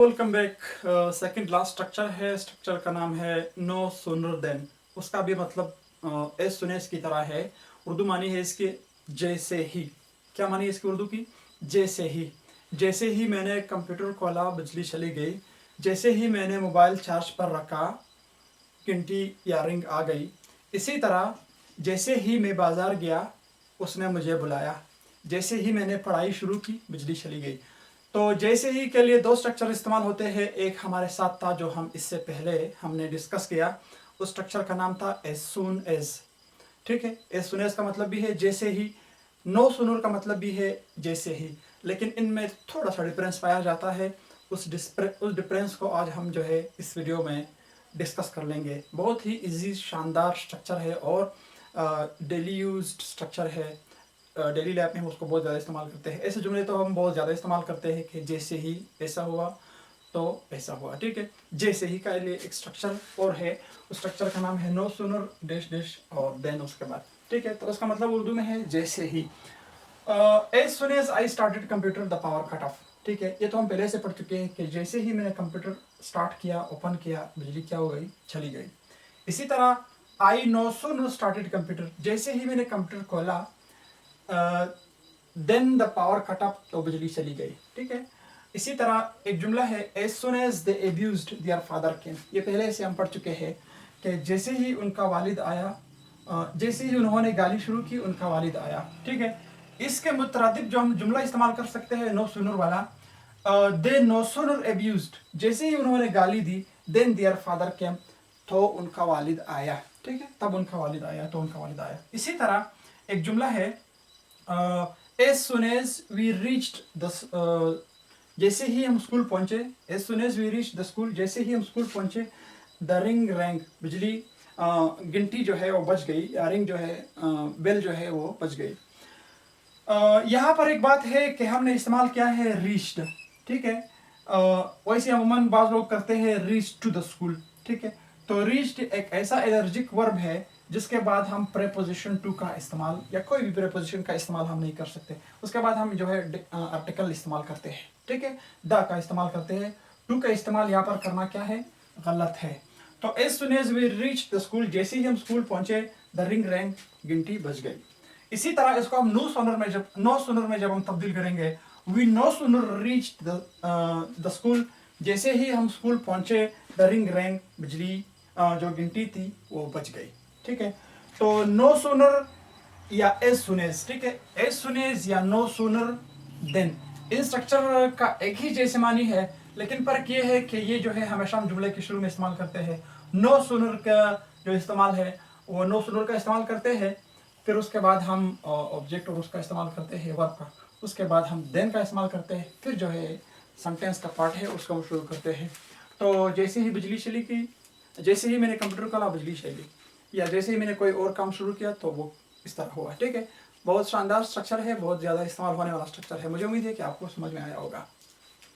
Welcome back. Second last structure है। Structure का नाम है नो सूनर देन। उसका भी मतलब एज सुन एज की तरह है। उर्दू मानी है इसकी जैसे ही। क्या मानी है इसकी उर्दू की? जैसे ही। जैसे ही मैंने कंप्यूटर खोला बिजली चली गई। जैसे ही मैंने मोबाइल चार्ज पर रखा घंटी या रिंग आ गई। इसी तरह जैसे ही मैं बाजार गया उसने मुझे बुलाया। जैसे ही मैंने पढ़ाई शुरू की बिजली चली गई। तो जैसे ही के लिए दो स्ट्रक्चर इस्तेमाल होते हैं। एक हमारे साथ था जो हम इससे पहले हमने डिस्कस किया। उस स्ट्रक्चर का नाम था एज सुन एज। ठीक है, एज सुन एज का मतलब भी है जैसे ही। नो सुनर का मतलब भी है जैसे ही। लेकिन इनमें थोड़ा सा डिफरेंस पाया जाता है। उस डिफरेंस को आज हम जो है इस वीडियो में डिस्कस कर लेंगे। बहुत ही इजी शानदार स्ट्रक्चर है और डेली यूज्ड स्ट्रक्चर है। डेली लाइफ में हम उसको बहुत ज़्यादा इस्तेमाल करते हैं। ऐसे जुमले तो हम बहुत ज़्यादा इस्तेमाल करते हैं कि जैसे ही ऐसा हुआ तो ऐसा हुआ। ठीक है, जैसे ही का लिए एक स्ट्रक्चर और है। उस स्ट्रक्चर का नाम है नो सूनर डैश डैश और देन उसके बाद। ठीक है, तो उसका मतलब उर्दू में है जैसे ही। As soon as I started computer the power cut off. ठीक है, ये तो हम पहले से पढ़ चुके हैं कि जैसे ही मैंने कंप्यूटर स्टार्ट किया, ओपन किया, बिजली क्या हो गई? चली गई। इसी तरह I no sooner started computer. जैसे ही मैंने कंप्यूटर खोला then the power cut off, तो बिजली चली गई। ठीक है, इसी तरह एक जुमला है as soon as they abused their father came. ये पहले से हम पढ़ चुके हैं कि जैसे ही उनका वालिद आया, जैसे ही उन्होंने गाली शुरू की उनका वालिद आया। ठीक है, इसके मुतरादिफ जो हम जुमला इस्तेमाल कर सकते हैं नो सुनर वाला, दे नो सुनर एब्यूज्ड। जैसे ही उन्होंने गाली दी देन देयर फादर केम, तो उनका वालिद आया। ठीक है, तब उनका वालिद आया, तो उनका वालिद आया। इसी तरह एक जुमला है as soon as we reached the जैसे ही हम स्कूल पहुंचे। as soon as we reached the school, जैसे ही हम स्कूल पहुंचे। the ring rang, बिजली घंटी जो है वो बज गई, या रिंग जो है बेल जो है वो बज गई। यहाँ पर एक बात है कि हमने इस्तेमाल किया है reached। ठीक है, वैसे अमूमन बाज लोग करते हैं reached to the school। ठीक है, तो reached एक ऐसा एलर्जिक वर्ब है जिसके बाद हम प्रेपोजिशन टू का इस्तेमाल या कोई भी प्रेपोजिशन का इस्तेमाल हम नहीं कर सकते। उसके बाद हम जो है आर्टिकल इस्तेमाल करते हैं। ठीक है, द का इस्तेमाल करते हैं। टू का इस्तेमाल यहाँ पर करना क्या है? गलत है। तो as soon as we reach the school, जैसे ही हम स्कूल पहुंचे द रिंग रैंग, घंटी बज गई। इसी तरह इसको हम नो सुनर में जब हम तब्दील करेंगे, we no sooner reach the school, जैसे ही हम स्कूल पहुंचे द रिंग रैंग, बिजली जो घंटी थी वो बज गई। ठीक है, तो नो सूनर या एज सुन एज। ठीक है, एज सुन एज या नो सूनर देन, इन स्ट्रक्चर का एक ही जैसे मानी है। लेकिन फर्क ये है कि ये जो है हमेशा हम जुमले के शुरू में इस्तेमाल करते हैं। नो सूनर का जो इस्तेमाल है वो नो सूनर का इस्तेमाल करते हैं, फिर उसके बाद हम ऑब्जेक्ट और उसका इस्तेमाल करते हैं वर्ब का। उसके बाद हम देन का इस्तेमाल करते हैं, फिर जो है सेंटेंस का पार्ट है उसको हम शुरू करते हैं। तो जैसे ही बिजली चली गई, जैसे ही मैंने कंप्यूटर खोला बिजली चली, या जैसे ही मैंने कोई और काम शुरू किया तो वो इस तरह हुआ। ठीक है, बहुत शानदार स्ट्रक्चर है, बहुत ज़्यादा इस्तेमाल होने वाला स्ट्रक्चर है। मुझे उम्मीद है कि आपको समझ में आया होगा।